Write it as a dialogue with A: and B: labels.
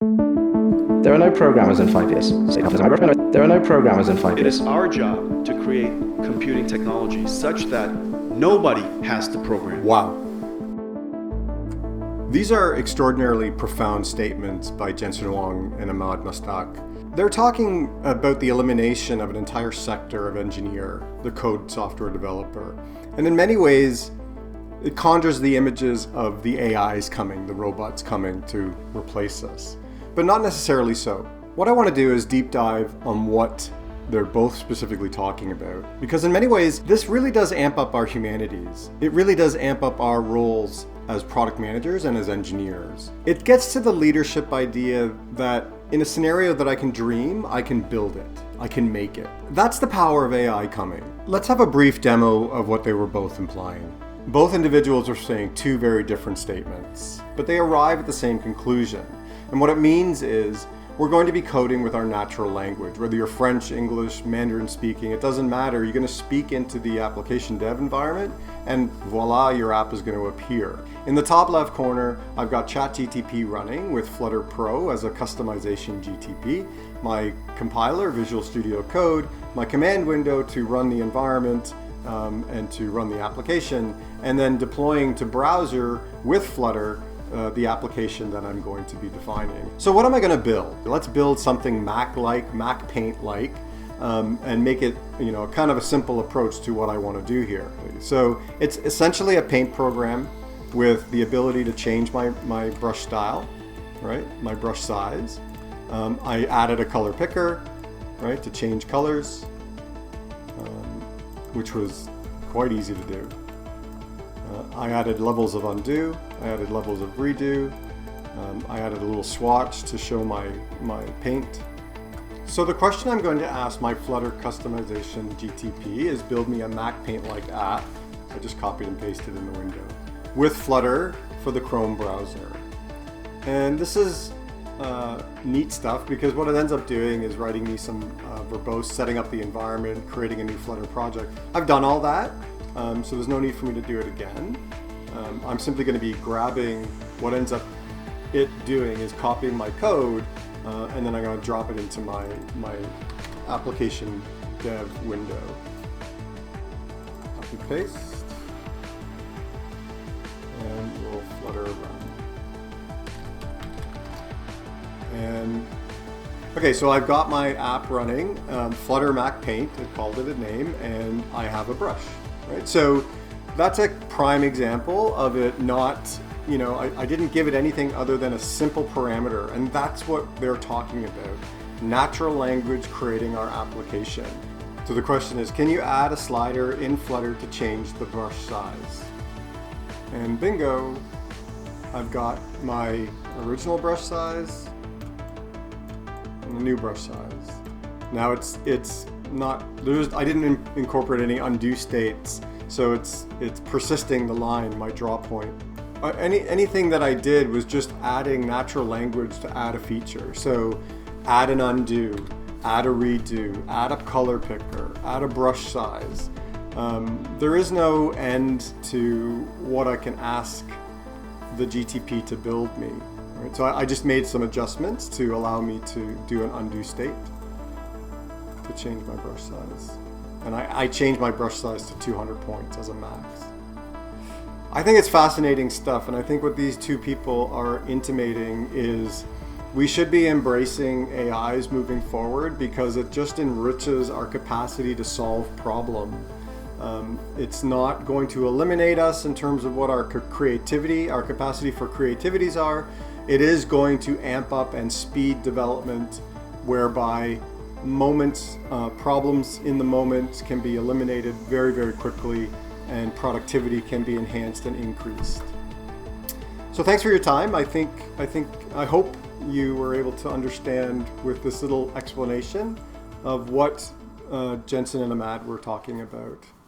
A: There are no programmers in 5 years. There are no programmers in 5
B: It
A: years.
B: is our job to create computing technology such that nobody has to program.
C: Wow. These are extraordinarily profound statements by Jensen Huang and Mustak. They're talking about the elimination of an entire sector of engineer, the code software developer. And in many ways, it conjures the images of the AIs coming, the robots coming to replace us. But not necessarily so. What I want to do is deep dive on what they're both specifically talking about. Because in many ways, this really does amp up our humanities. It really does amp up our roles as product managers and as engineers. It gets to the leadership idea that in a scenario that I can dream, I can build it. I can make it. That's the power of AI coming. Let's have a brief demo of what they were both implying. Both individuals are saying two very different statements, but they arrive at the same conclusion. And what it means is we're going to be coding with our natural language, whether you're French, English, Mandarin speaking, it doesn't matter. You're going to speak into the application dev environment and voila, your app is going to appear. In the top left corner, I've got ChatGTP running with Flutter Pro as a customization GTP, my compiler, Visual Studio Code, my command window to run the environment and to run the application, and then deploying to browser with Flutter the application that I'm going to be defining. So what am I going to build? Let's build something Mac-like, Mac Paint-like, and make it, kind of a simple approach to what I want to do here. So it's essentially a paint program with the ability to change my brush style, right? My brush size. I added a color picker, right, to change colors, which was quite easy to do. I added levels of undo, I added levels of redo, I added a little swatch to show my paint. So the question I'm going to ask my Flutter customization GTP is build me a Mac Paint-like app. I just copied and pasted in the window with Flutter for the Chrome browser. And this is neat stuff because what it ends up doing is writing me some verbose, setting up the environment, creating a new Flutter project. I've done all that. So there's no need for me to do it again. I'm simply going to be grabbing what ends up it doing is copying my code, and then I'm going to drop it into my application dev window. Copy paste, and we'll Flutter run. And okay, so I've got my app running, Flutter Mac Paint, it called it a name, and I have a brush. Right, so that's a prime example of it not, I didn't give it anything other than a simple parameter, and that's what they're talking about. Natural language creating our application. So the question is, can you add a slider in Flutter to change the brush size? And bingo, I've got my original brush size and the new brush size. Now it's not, I didn't incorporate any undo states, so it's persisting the line, my draw point. Anything that I did was just adding natural language to add a feature. So add an undo, add a redo, add a color picker, add a brush size. There is no end to what I can ask the GTP to build me. Right? So I just made some adjustments to allow me to do an undo state, to change my brush size. And I changed my brush size to 200 points as a max. I think it's fascinating stuff, and I think what these two people are intimating is we should be embracing AIs moving forward because it just enriches our capacity to solve problems. It's not going to eliminate us in terms of what our creativity, our capacity for creativities are. It is going to amp up and speed development whereby problems in the moment can be eliminated very, very quickly and productivity can be enhanced and increased. So thanks for your time. I hope you were able to understand with this little explanation of what Jensen and Ahmad were talking about.